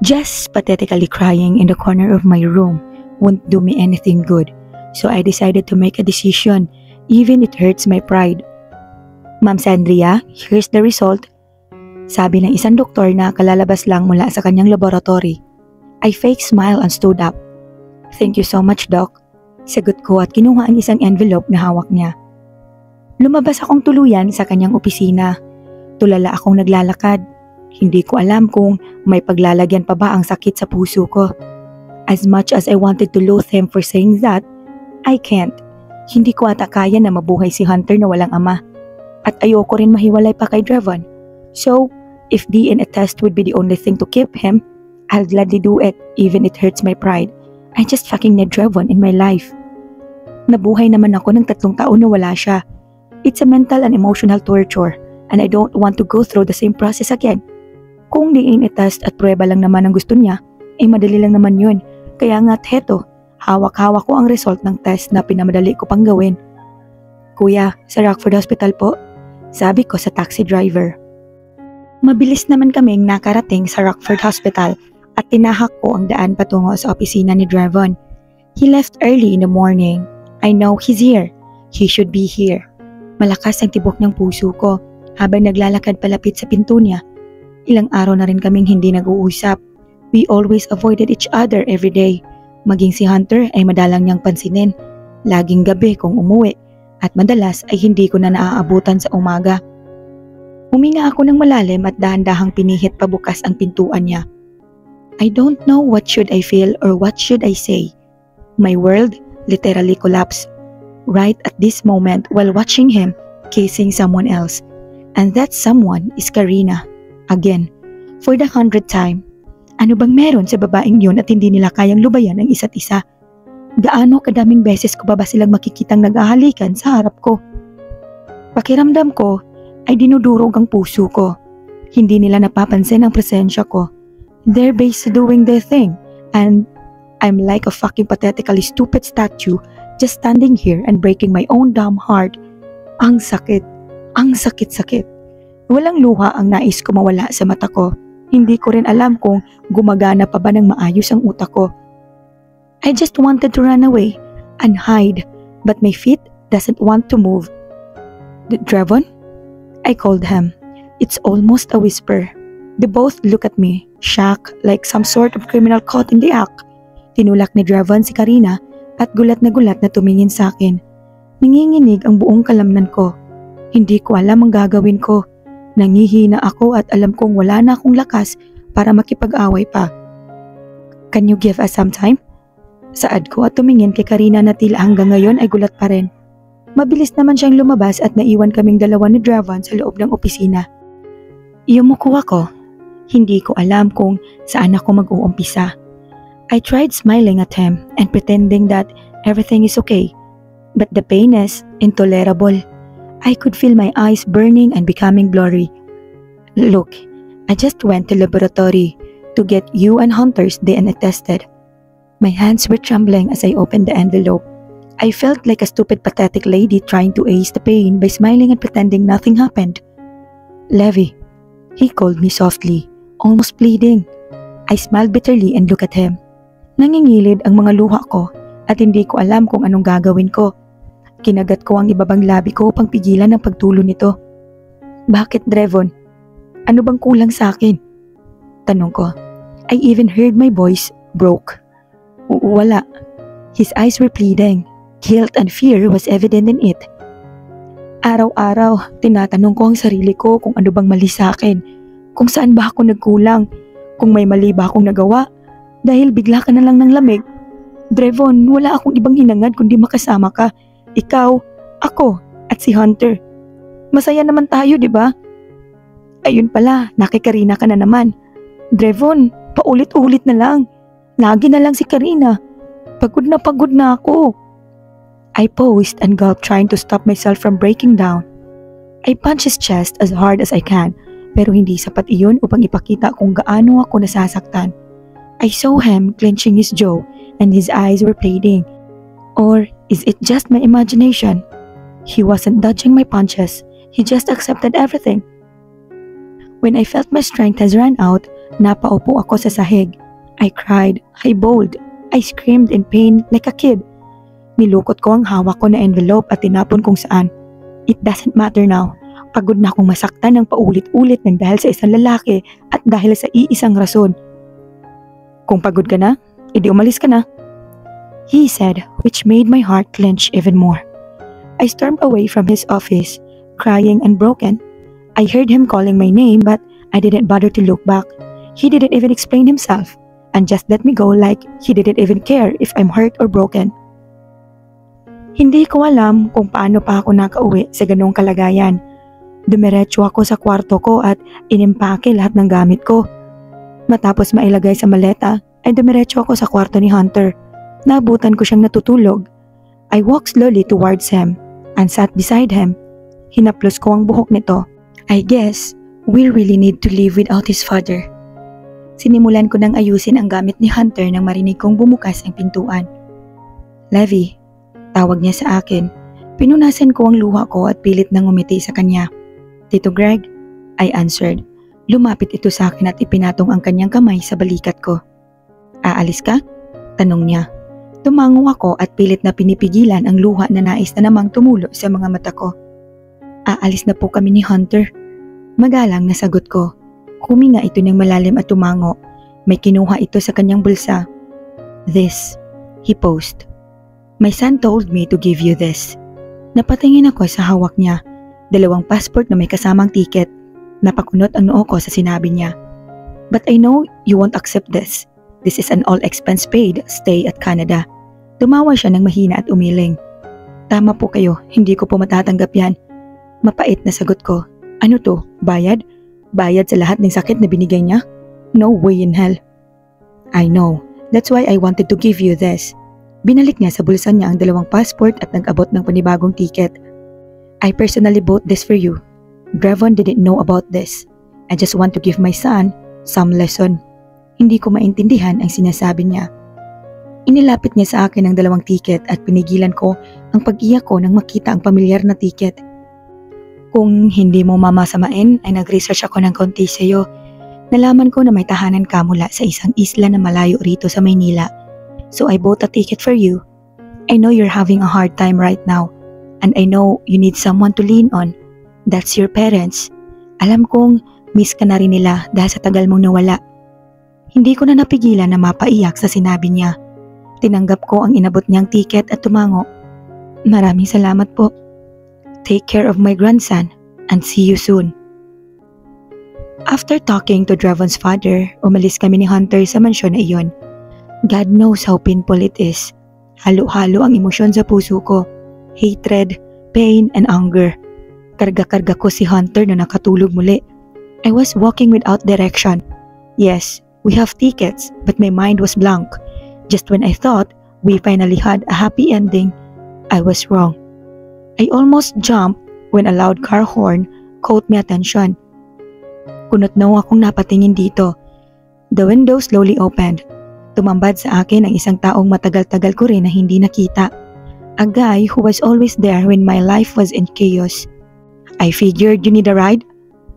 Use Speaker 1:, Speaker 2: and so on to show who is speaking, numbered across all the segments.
Speaker 1: Just pathetically crying in the corner of my room won't do me anything good, so I decided to make a decision, even it hurts my pride. Ma'am Sandria, here's the result. Sabi ng isang doktor na kalalabas lang mula sa kanyang laboratory. I fake smile and stood up. Thank you so much, Doc. Sagot ko at kinuha ang isang envelope na hawak niya. Lumabas akong tuluyan sa kanyang opisina. Tulala akong naglalakad. Hindi ko alam kung may paglalagyan pa ba ang sakit sa puso ko. As much as I wanted to loathe him for saying that, I can't. Hindi ko ata kaya na mabuhay si Hunter na walang ama. At ayoko rin mahiwalay pa kay Drevon. So, if DNA test would be the only thing to keep him, I'll gladly do it even it hurts my pride. I just fucking need Drevon in my life. Nabuhay naman ako ng 3 taon na wala siya. It's a mental and emotional torture and I don't want to go through the same process again. Kung DNA test at prueba lang naman ang gusto niya, eh madali lang naman yun. Kaya nga't heto, hawak-hawak ko ang result ng test na pinamadali ko pang gawin. Kuya, sa Rockford Hospital po? Sabi ko sa taxi driver. Mabilis naman kaming nakarating sa Rockford Hospital at tinahak ko ang daan patungo sa opisina ni Drevon. He left early in the morning. I know he's here. He should be here. Malakas ang tibok ng puso ko habang naglalakad palapit sa pinto niya. Ilang araw na rin kaming hindi nag-uusap. We always avoided each other every day. Maging si Hunter ay madalang niyang pansinin. Laging gabi kung umuwi at madalas ay hindi ko na naaabutan sa umaga. Huminga ako ng malalim at dahan-dahang pinihit pabukas ang pintuan niya. I don't know what should I feel or what should I say. My world literally collapsed right at this moment while watching him kissing someone else. And that someone is Karina. Again, for the 100th time. Ano bang meron sa babaeng yun at hindi nila kayang lubayan ang isa't isa? Gaano kadaming beses ko ba silang makikitang nag-ahalikan sa harap ko? Pakiramdam ko ay dinudurog ang puso ko. Hindi nila napapansin ang presensya ko. They're busy doing their thing and I'm like a fucking pathetically stupid statue just standing here and breaking my own damn heart. Ang sakit. Ang sakit-sakit. Walang luha ang nais ko mawala sa mata ko. Hindi ko rin alam kung gumagana pa ba ng maayos ang utak ko. I just wanted to run away and hide, but my feet doesn't want to move. Drevon? I called him. It's almost a whisper. They both look at me, shocked like some sort of criminal caught in the act. Tinulak ni Drevon si Karina at gulat na tumingin sa akin. Nanginginig ang buong kalamnan ko. Hindi ko alam ang gagawin ko. Nangihina ako at alam kong wala na akong lakas para makipag-away pa. Can you give us some time? Saad ko at tumingin kay Karina na tila hanggang ngayon ay gulat pa rin. Mabilis naman siyang lumabas at naiwan kaming dalawa ni Drevon sa loob ng opisina. Yumuko ako. Hindi ko alam kung saan ako mag-uumpisa. I tried smiling at him and pretending that everything is okay. But the pain is intolerable. I could feel my eyes burning and becoming blurry. Look, I just went to laboratory to get you and Hunter's DNA tested. My hands were trembling as I opened the envelope. I felt like a stupid pathetic lady trying to ease the pain by smiling and pretending nothing happened. Levi, he called me softly, almost pleading. I smiled bitterly and looked at him. Nangingilid ang mga luha ko at hindi ko alam kung anong gagawin ko. Kinagat ko ang ibabang labi ko upang pigilan ang pagtulo nito. Bakit, Drevon? Ano bang kulang sa akin? Tanong ko. I even heard my voice broke. Wala. His eyes were pleading. Guilt and fear was evident in it. Araw-araw, tinatanong ko ang sarili ko kung ano bang mali sa akin. Kung saan ba ako nagkulang. Kung may mali ba akong nagawa. Dahil bigla ka na lang ng lamig. Drevon, wala akong ibang hinangad kundi makasama ka. Ikaw, ako, at si Hunter. Masaya naman tayo, di ba? Ayun pala, nakikarina ka na naman. Drevon, paulit-ulit na lang. Lagi na lang si Karina. Pagod na ako. I paused and gulped trying to stop myself from breaking down. I punched his chest as hard as I can, pero hindi sapat iyon upang ipakita kung gaano ako nasasaktan. I saw him clenching his jaw and his eyes were pleading. Or is it just my imagination? He wasn't dodging my punches. He just accepted everything. When I felt my strength has run out, Napaupo ako sa sahig. I cried, I bawled, I screamed in pain like a kid. Nilukot ko ang hawak ko na envelope at tinapon kung saan. It doesn't matter now. Pagod na akong masaktan ng paulit-ulit ng dahil sa isang lalaki at dahil sa iisang rason. Kung pagod ka na, edi umalis ka na, he said, which made my heart clench even more. I stormed away from his office, crying and broken. I heard him calling my name but I didn't bother to look back. He didn't even explain himself and just let me go like he didn't even care if I'm hurt or broken. Hindi ko alam kung paano pa ako nakauwi sa ganong kalagayan. Dumiretso ako sa kwarto ko at inimpake lahat ng gamit ko. Matapos mailagay sa maleta, ay dumiretso ako sa kwarto ni Hunter. Naabutan ko siyang natutulog. I walked slowly towards him and sat beside him. Hinaplos ko ang buhok nito. I guess we really need to live without his father. Sinimulan ko nang ayusin ang gamit ni Hunter nang marinig kong bumukas ang pintuan. Levi, tawag niya sa akin. Pinunasan ko ang luha ko at pilit nang umiti sa kanya. Tito Greg, I answered. Lumapit ito sa akin at ipinatong ang kanyang kamay sa balikat ko. Aalis ka? Tanong niya. Tumango ako at pilit na pinipigilan ang luha na nais na namang tumulo sa mga mata ko. Aalis na po kami ni Hunter. Magalang na sagot ko. Huminga ito ng malalim at tumango. May kinuha ito sa kanyang bulsa. This, he paused. My son told me to give you this. Napatingin ako sa hawak niya. 2 passport na may kasamang tiket. Napakunot ang noo ko sa sinabi niya. But I know you won't accept this. This is an all-expense paid stay at Canada. Tumawa siya ng mahina at umiling. Tama po kayo, hindi ko po matatanggap yan. Mapait na sagot ko. Ano to, bayad? Bayad sa lahat ng sakit na binigay niya? No way in hell. I know, that's why I wanted to give you this. Binalik niya sa bulsa niya ang 2 passport at nag-abot ng panibagong tiket. I personally bought this for you. Drevon didn't know about this. I just want to give my son some lesson. Hindi ko maintindihan ang sinasabi niya. Inilapit niya sa akin ang 2 tiket at pinigilan ko ang pag-iyak ko nang makita ang pamilyar na tiket. Kung hindi mo mamasamain ay nag-research ako ng konti sa iyo. Nalaman ko na may tahanan ka mula sa isang isla na malayo rito sa Maynila. So I bought a ticket for you. I know you're having a hard time right now. And I know you need someone to lean on. That's your parents. Alam kong miss ka na rin nila dahil sa tagal mong nawala. Hindi ko na napigilan na mapaiyak sa sinabi niya. Tinanggap ko ang inabot niyang tiket at tumango. Maraming salamat po. Take care of my grandson and see you soon. After talking to Drevon's father, umalis kami ni Hunter sa mansyon na iyon. God knows how painful it is. Halo-halo ang emosyon sa puso ko. Hatred, pain, and anger. Karga-karga ko si Hunter na nakatulog muli. I was walking without direction. Yes, we have tickets, but my mind was blank. Just when I thought we finally had a happy ending, I was wrong. I almost jumped when a loud car horn caught my attention. Kunot-naw akong napatingin dito. The window slowly opened. Tumambad sa akin ang isang taong matagal-tagal ko rin na hindi nakita. A guy who was always there when my life was in chaos. I figured you need a ride?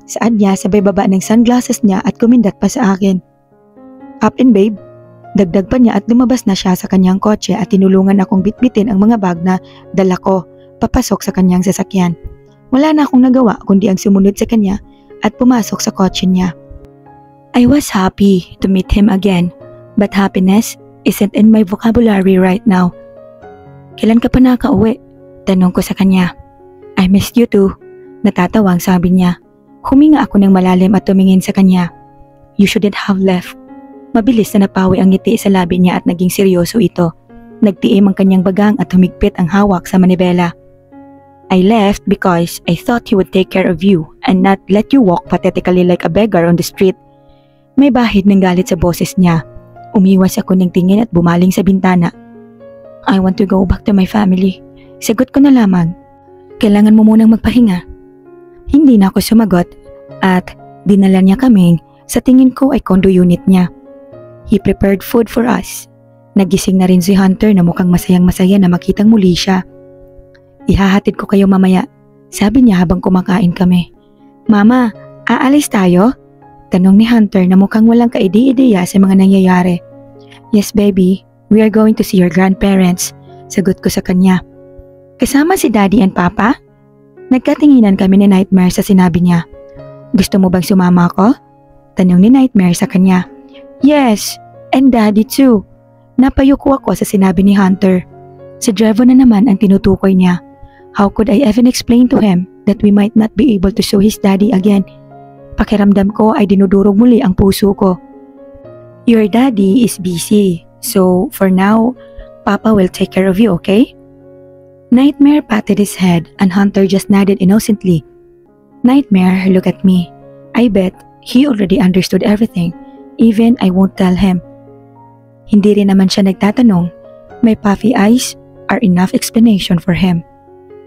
Speaker 1: Saad niya sabay baba ng sunglasses niya at kumindat pa sa akin. Hop in babe. Dagdag pa niya at lumabas na siya sa kanyang kotse at tinulungan akong bitbitin ang mga bag na dala ko papasok sa kanyang sasakyan. Wala na akong nagawa kundi ang sumunod sa kanya at pumasok sa kotse niya. I was happy to meet him again, but happiness isn't in my vocabulary right now. Kailan ka pa nakauwi? Tanong ko sa kanya. I missed you too. Natatawang sabi niya. Huminga ako ng malalim at tumingin sa kanya. You shouldn't have left. Mabilis na napawi ang ngiti sa labi niya at naging seryoso ito. Nagtiim ang kanyang bagang at humigpit ang hawak sa manibela. I left because I thought he would take care of you and not let you walk pathetically like a beggar on the street. May bahid ng galit sa boses niya. Umiwas ako ng tingin at bumaling sa bintana. I want to go back to my family. Sagot ko na lamang. Kailangan mo munang magpahinga. Hindi na ako sumagot at dinala niya kaming sa tingin ko ay condo unit niya. He prepared food for us. Nagising na rin si Hunter na mukhang masayang-masaya na makitang muli siya. Ihahatid ko kayo mamaya, sabi niya habang kumakain kami. Mama, aalis tayo? Tanong ni Hunter na mukhang walang kaide-ideya sa mga nangyayari. Yes baby, we are going to see your grandparents. Sagot ko sa kanya. Kasama si Daddy and Papa? Nagkatinginan kami ni Nightmare sa sinabi niya. Gusto mo bang sumama ako? Tanong ni Nightmare sa kanya. Yes, and Daddy too. Napayuko ako sa sinabi ni Hunter. Si Drevo na naman ang tinutukoy niya. How could I even explain to him that we might not be able to show his daddy again? Pakiramdam ko ay dinudurog muli ang puso ko. Your daddy is busy, so for now, Papa will take care of you, okay? Nightmare patted his head and Hunter just nodded innocently. Nightmare looked at me. I bet he already understood everything, even I won't tell him. Hindi rin naman siya nagtatanong. My puffy eyes are enough explanation for him.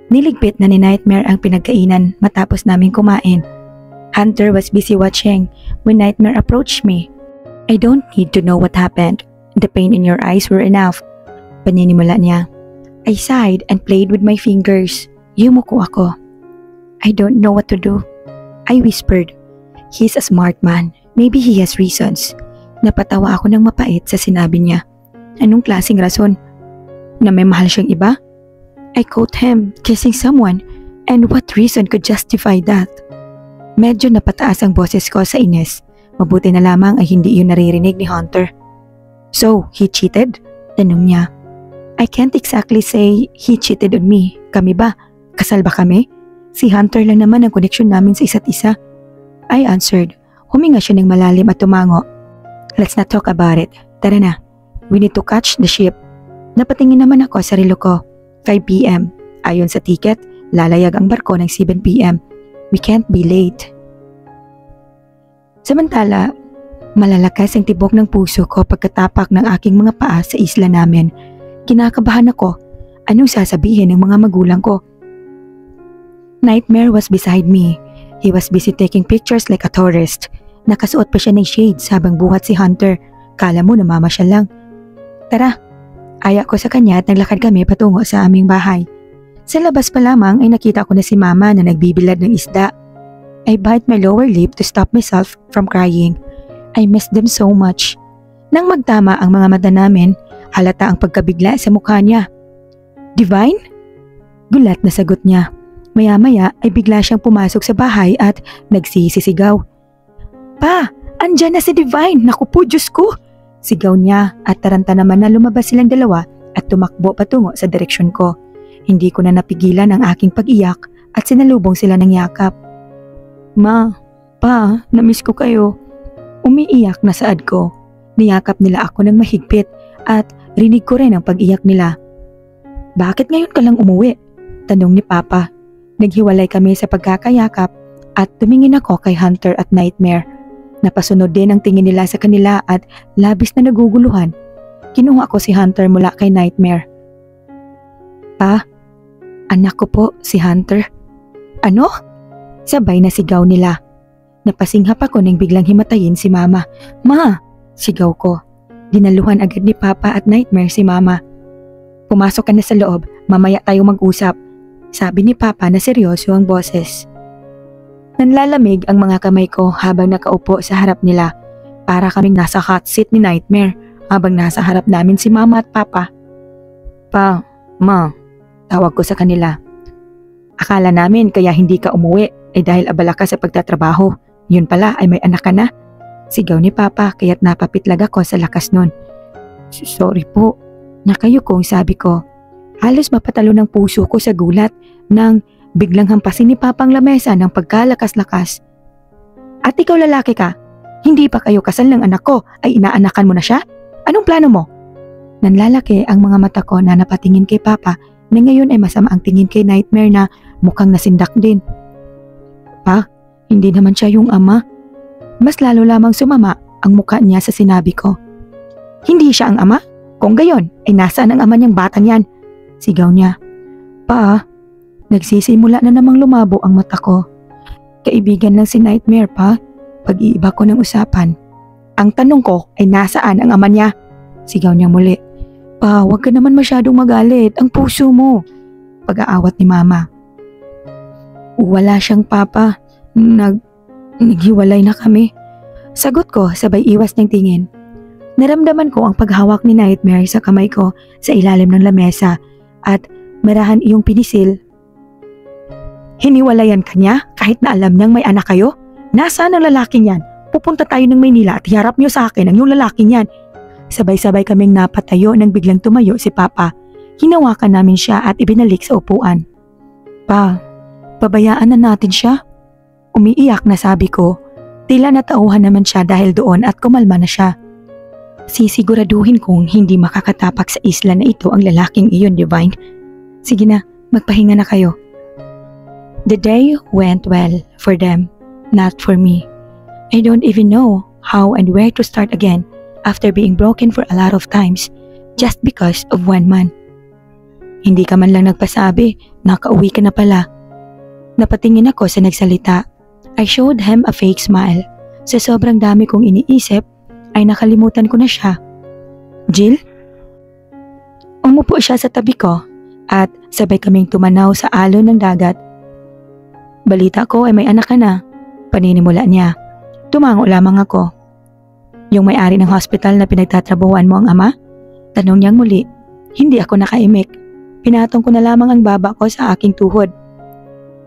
Speaker 1: Niligpit na ni Nightmare ang pinagkainan matapos naming kumain. Hunter was busy watching when Nightmare approached me. I don't need to know what happened. The pain in your eyes were enough. Paninimula niya. I sighed and played with my fingers. Yumuko ako. I don't know what to do. I whispered. He's a smart man. Maybe he has reasons. Napatawa ako ng mapait sa sinabi niya. Anong klaseng rason? Na may mahal siyang iba? I caught him kissing someone, and what reason could justify that? Medyo napataas ang boses ko sa inis. Mabuti na lamang ay hindi yun naririnig ni Hunter. So, he cheated? Tanong niya. I can't exactly say he cheated on me. Kami ba? Kasal ba kami? Si Hunter lang naman ang koneksyon namin sa isa't isa. I answered. Huminga siya ng malalim at tumango. Let's not talk about it. Tara na. We need to catch the ship. Napatingin naman ako sa relo ko. 5 p.m. Ayon sa ticket, lalayag ang barko ng 7 p.m. We can't be late. Samantala, malalakas ang tibok ng puso ko pagkatapak ng aking mga paa sa isla namin. Kinakabahan ako. Anong sasabihin ng mga magulang ko? Nightmare was beside me. He was busy taking pictures like a tourist. Nakasuot pa siya ng shades habang buhat si Hunter. Kala mo namamasyal lang. Tara, aya ko sa kanya at naglakad kami patungo sa aming bahay. Sa labas pa lamang ay nakita ko na si Mama na nagbibilad ng isda. I bite my lower lip to stop myself from crying. I miss them so much. Nang magtama ang mga mata namin, halata ang pagkabigla sa mukha niya. Divine? Gulat na sagot niya. Maya-maya ay bigla siyang pumasok sa bahay at nagsisisigaw. Pa, andyan na si Divine! Naku po, Diyos ko! Sigaw niya at taranta naman na lumabas silang dalawa at tumakbo patungo sa direksyon ko. Hindi ko na napigilan ang aking pag-iyak at sinalubong sila ng yakap. Ma, pa, namiss ko kayo. Umiiyak na saad ko. Niyakap nila ako ng mahigpit at rinig ko rin ang pag-iyak nila. Bakit ngayon ka lang umuwi? Tanong ni Papa. Naghiwalay kami sa pagkakayakap at tumingin ako kay Hunter at Nightmare. Napasunod din ang tingin nila sa kanila at labis na naguguluhan. Kinuha ko si Hunter mula kay Nightmare. Pa, anak ko po si Hunter. Ano? Sabay na sigaw nila. Napasinghap ako nang biglang himatayin si Mama. Ma! Sigaw ko. Dinaluhan agad ni Papa at Nightmare si Mama. Pumasok ka na sa loob, mamaya tayo mag-usap. Sabi ni Papa na seryoso ang boses. Nanlalamig ang mga kamay ko habang nakaupo sa harap nila. Para kaming nasa hot seat ni Nightmare habang nasa harap namin si Mama at Papa. Pa, Ma, tawag ko sa kanila. Akala namin kaya hindi ka umuwi ay dahil abala ka sa pagtatrabaho. Yun pala ay may anak ka na. Sigaw ni Papa kaya't napapitlag ako sa lakas nun. Sorry po, nakayukong sabi ko. Halos mapatalo ng puso ko sa gulat nang biglang hampasin ni Papa ang lamesa ng pagkalakas-lakas. At ikaw lalaki ka, hindi pa kayo kasal ng anak ko ay inaanakan mo na siya? Anong plano mo? Nanlalaki ang mga mata ko na napatingin kay Papa na ngayon ay masama ang tingin kay Nightmare na mukhang nasindak din. Pa, hindi naman siya yung ama. Mas lalo lamang sumama ang mukha niya sa sinabi ko. Hindi siya ang ama? Kung gayon, ay nasaan ang ama niyang batang yan? Sigaw niya. Pa, nagsisimula na namang lumabo ang mata ko. Kaibigan lang si Nightmare pa. Pag-iiba ko ng usapan. Ang tanong ko ay nasaan ang ama niya? Sigaw niya muli. Pa, huwag ka naman masyadong magalit. Ang puso mo. Pag-aawat ni Mama. Wala siyang papa. Naghiwalay na kami. Sagot ko sabay iwas ng tingin. Naramdaman ko ang paghawak ni Nightmare sa kamay ko sa ilalim ng lamesa at marahan iyong pinisil. Hiniwalayan ka niya kahit na alam niyang may anak kayo? Nasaan ang lalaking yan? Pupunta tayo ng Maynila at iharap niyo sa akin ang yung lalaking yan. Sabay-sabay kaming napatayo nang biglang tumayo si Papa. Hinawakan namin siya at ibinalik sa upuan. Pa, pabayaan na natin siya. Umiiyak na sabi ko. Tila natauhan naman siya dahil doon at kumalma na siya. Sisiguraduhin kong hindi makakatapak sa isla na ito ang lalaking iyon, Divine. Sige na, magpahinga na kayo. The day went well for them, not for me. I don't even know how and where to start again after being broken for a lot of times just because of one man. Hindi ka man lang nagpasabi, nakauwi ka na pala. Napatingin ako sa nagsalita. I showed him a fake smile. Sa sobrang dami kong iniisip, ay nakalimutan ko na siya. Jill? Umupo siya sa tabi ko at sabay kaming tumanaw sa alon ng dagat. Balita ko ay may anak ka na, paninimula niya. Tumango lamang ako. Yung may-ari ng hospital na pinagtatrabahuan mo ang ama? Tanong niyang muli. Hindi ako nakaimik. Pinatong ko na lamang ang baba ko sa aking tuhod.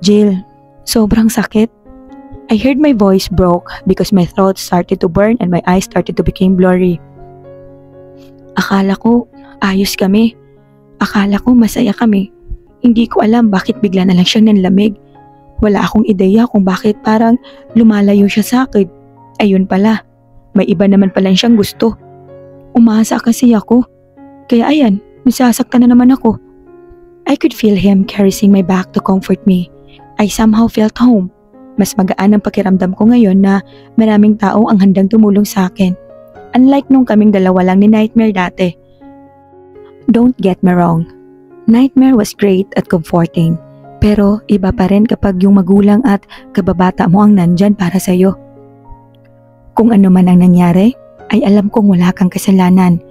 Speaker 1: Jill, sobrang sakit. I heard my voice broke because my throat started to burn and my eyes started to become blurry. Akala ko ayos kami. Akala ko masaya kami. Hindi ko alam bakit bigla na lang siyang nanlamig. Wala akong ideya kung bakit parang lumalayo siya sa akin. Ayun pala, may iba naman pala siyang gusto. Umasa kasi ako. Kaya ayan, nasasaktan na naman ako. I could feel him caressing my back to comfort me. I somehow felt home. Mas magaan ang pakiramdam ko ngayon na maraming tao ang handang tumulong sa akin. Unlike nung kaming dalawa lang ni Nightmare dati. Don't get me wrong. Nightmare was great at comforting. Pero iba pa rin kapag yung magulang at kababata mo ang nandyan para sa'yo. Kung ano man ang nangyari, ay alam kong wala kang kasalanan.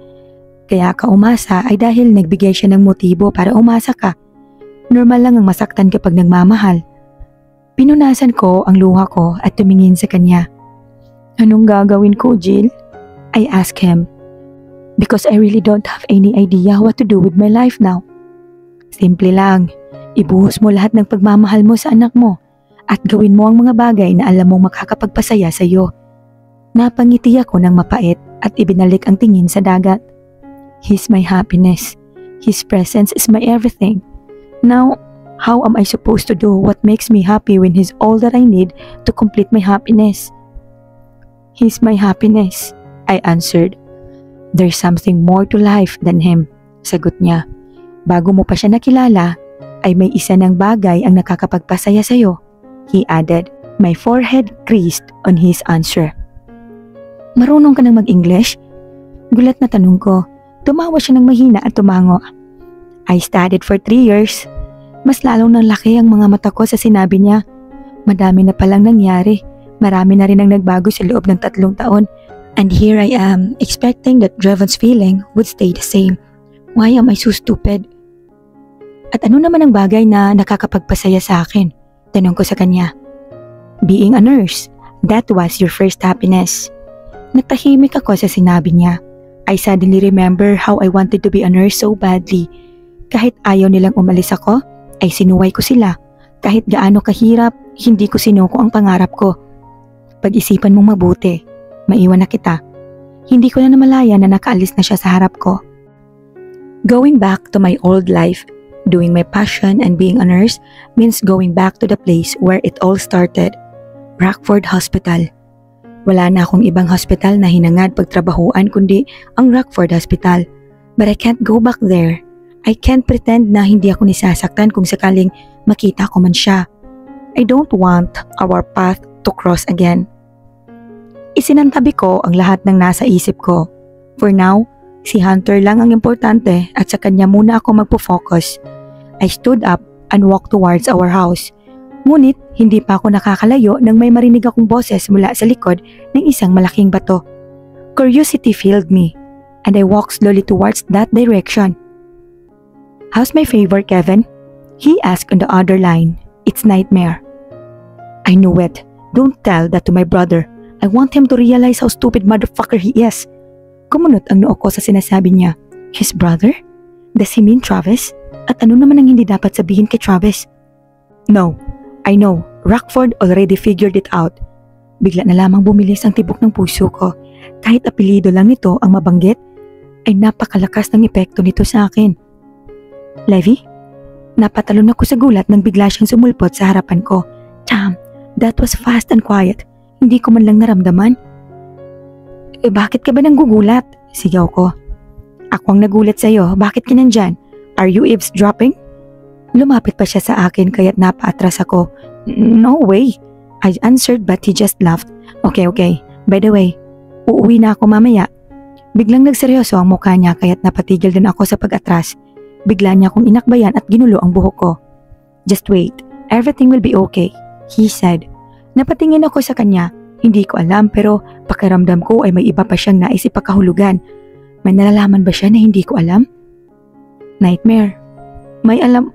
Speaker 1: Kaya ka umasa ay dahil nagbigay siya ng motibo para umasa ka. Normal lang ang masaktan kapag nagmamahal. Pinunasan ko ang luha ko at tumingin sa kanya. Anong gagawin ko, Jill? I asked him. Because I really don't have any idea what to do with my life now. Simple lang. Ibuhos mo lahat ng pagmamahal mo sa anak mo at gawin mo ang mga bagay na alam mong makakapagpasaya sa iyo. Napangiti ako ng mapait at ibinalik ang tingin sa dagat. He's my happiness. His presence is my everything. Now, how am I supposed to do what makes me happy when he's all that I need to complete my happiness? He's my happiness, I answered. There's something more to life than him, sagot niya. Bago mo pa siya nakilala, ay may isa ng bagay ang nakakapagpasaya sa'yo, he added. My forehead creased on his answer. Marunong ka nang mag-English? Gulat na tanong ko. Tumawa siya ng mahina at tumango. I studied for 3 years. Mas lalong nang laki ang mga mata ko sa sinabi niya. Madami na palang nangyari. Marami na rin ang nagbago sa loob ng 3 taon. And here I am, expecting that Drevon's feeling would stay the same. Why am I so stupid? At ano naman ang bagay na nakakapagpasaya sa akin? Tanong ko sa kanya. Being a nurse, that was your first happiness. Natahimik ako sa sinabi niya. I suddenly remember how I wanted to be a nurse so badly. Kahit ayaw nilang umalis ako, ay sinuway ko sila. Kahit gaano kahirap, hindi ko sinuko ang pangarap ko. Pag-isipan mong mabuti, maiwan na kita. Hindi ko na namalayan na nakaalis na siya sa harap ko. Going back to my old life, doing my passion and being a nurse means going back to the place where it all started, Rockford Hospital. Wala na akong ibang hospital na hinangad pagtrabahuan kundi ang Rockford Hospital. But I can't go back there. I can't pretend na hindi ako nisasaktan kung sakaling makita ko man siya. I don't want our path to cross again. Isinantabi ko ang lahat ng nasa isip ko. For now, si Hunter lang ang importante at sa kanya muna ako magpo-focus. I stood up and walked towards our house. Ngunit hindi pa ako nakakalayo nang may marinig akong boses mula sa likod ng isang malaking bato. Curiosity filled me and I walked slowly towards that direction. How's my favor, Kevin? He asked on the other line. It's Nightmare. I knew it. Don't tell that to my brother. I want him to realize how stupid motherfucker he is. Kumunot ang noo ko sa sinasabi niya. His brother? Does he mean Travis? At ano naman ang hindi dapat sabihin kay Travis? No, I know. Rockford already figured it out. Bigla na lamang bumilis ang tibok ng puso ko. Kahit apelido lang nito ang mabanggit, ay napakalakas ng epekto nito sa akin. Levi? Napatalon ako sa gulat nang bigla siyang sumulpot sa harapan ko. Damn, that was fast and quiet. Hindi ko man lang naramdaman. Bakit ka ba nanggugulat? Sigaw ko. Ako ang nagulat sa'yo. Bakit ka nandyan? Are you eavesdropping? Lumapit pa siya sa akin kaya't napaatras ako. No way. I answered but he just laughed. Okay. By the way, uuwi na ako mamaya. Biglang nagseryoso ang mukha niya kaya't napatigil din ako sa pag-atras. Bigla niya akong inakbayan at ginulo ang buhok ko. Just wait, everything will be okay, he said. Napatingin ako sa kanya. Hindi ko alam pero pakiramdam ko ay may iba pa siyang nais ipakahulugan. May nalalaman ba siya na hindi ko alam? Nightmare. May alam.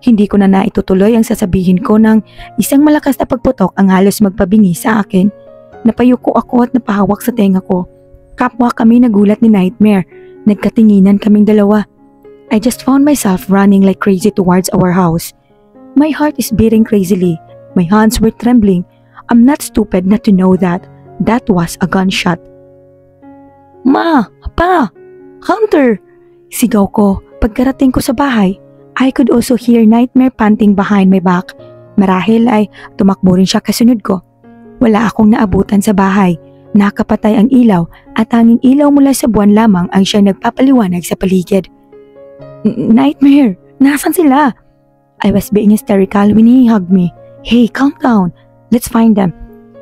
Speaker 1: Hindi ko na naitutuloy ang sasabihin ko nang isang malakas na pagputok ang halos magpabingi sa akin. Napayuko ako at napahawak sa tenga ko. Kapwa kami nagulat ni Nightmare. Nagkatinginan kaming dalawa. I just found myself running like crazy towards our house. My heart is beating crazily. My hands were trembling. I'm not stupid not to know that. That was a gunshot. Ma! Pa! Hunter! Sigaw ko. Pagkarating ko sa bahay, I could also hear Nightmare panting behind my back. Marahil ay tumakbo rin siya kasunod ko. Wala akong naabutan sa bahay. Nakapatay ang ilaw at tanging ilaw mula sa buwan lamang ang siyang nagpapaliwanag sa paligid. Nightmare! Nasaan sila? I was being hysterical when he hugged me. Hey, calm down. Let's find them.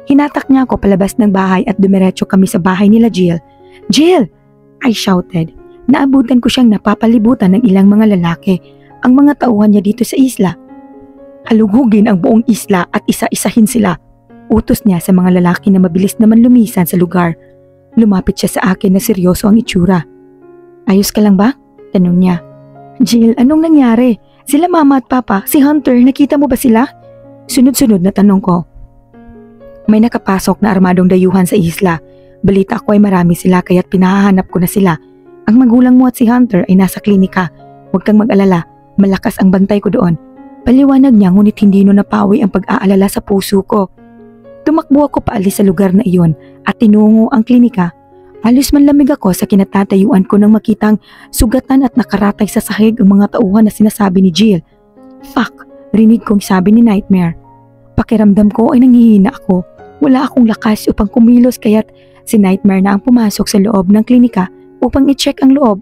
Speaker 1: Hinatak niya ako palabas ng bahay at dumiretso kami sa bahay nila Jill. Jill! I shouted. Naabutan ko siyang napapalibutan ng ilang mga lalaki. Ang mga tauhan niya dito sa isla. Halugugin ang buong isla at isa-isahin sila. Utos niya sa mga lalaki na mabilis naman lumisan sa lugar. Lumapit siya sa akin na seryoso ang itsura. Ayos ka lang ba? Tanong niya. Jill, anong nangyari? Sila mama at papa, si Hunter, nakita mo ba sila? Sunod-sunod na tanong ko. May nakapasok na armadong dayuhan sa isla. Balita ko ay marami sila kaya't pinahahanap ko na sila. Ang magulang mo at si Hunter ay nasa klinika. Huwag kang mag-alala, malakas ang bantay ko doon. Paliwanag niya ngunit hindi no napawi ang pag-aalala sa puso ko. Tumakbo ako paalis sa lugar na iyon at tinungo ang klinika. Halos manlamig ako sa kinatatayuan ko nang makitang sugatan at nakaratay sa sahig ang mga tauhan na sinasabi ni Jill. Fuck, rinig kong sabi ni Nightmare. Pakiramdam ko ay nanghihina ako. Wala akong lakas upang kumilos kaya't si Nightmare na ang pumasok sa loob ng klinika upang i-check ang loob.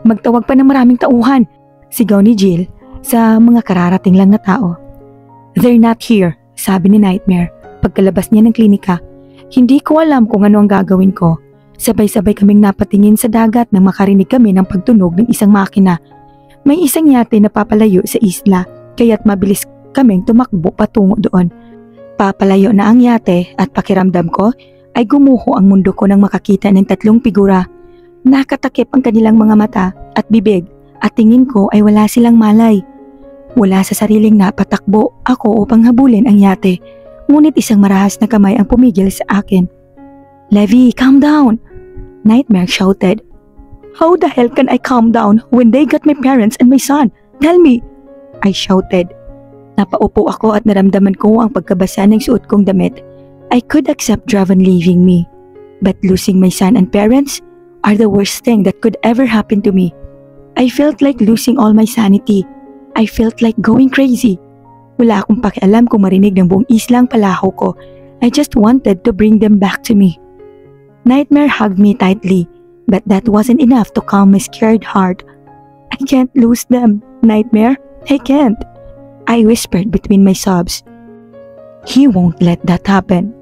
Speaker 1: Magtawag pa ng maraming tauhan, sigaw ni Jill sa mga kararating lang na tao. They're not here, sabi ni Nightmare. Pagkalabas niya ng klinika, hindi ko alam kung ano ang gagawin ko. Sabay-sabay kaming napatingin sa dagat nang makarinig kami ng pagtunog ng isang makina. May isang yate na papalayo sa isla, kaya't mabilis kaming tumakbo patungo doon. Papalayo na ang yate at pakiramdam ko ay gumuho ang mundo ko nang makakita ng tatlong figura. Nakatakip ang kanilang mga mata at bibig at tingin ko ay wala silang malay. Wala sa sariling napatakbo ako upang habulin ang yate. Ngunit isang marahas na kamay ang pumigil sa akin. Levi, calm down! Nightmare shouted. How the hell can I calm down when they got my parents and my son? Tell me! I shouted. Napaupo ako at naramdaman ko ang pagkabasa ng suot kong damit. I could accept Draven leaving me. But losing my son and parents are the worst thing that could ever happen to me. I felt like losing all my sanity. I felt like going crazy. Wala akong pakialam kung marinig ng buong isla ang palaho ko. I just wanted to bring them back to me. Nightmare hugged me tightly, but that wasn't enough to calm my scared heart. I can't lose them, Nightmare. I can't. I whispered between my sobs. He won't let that happen.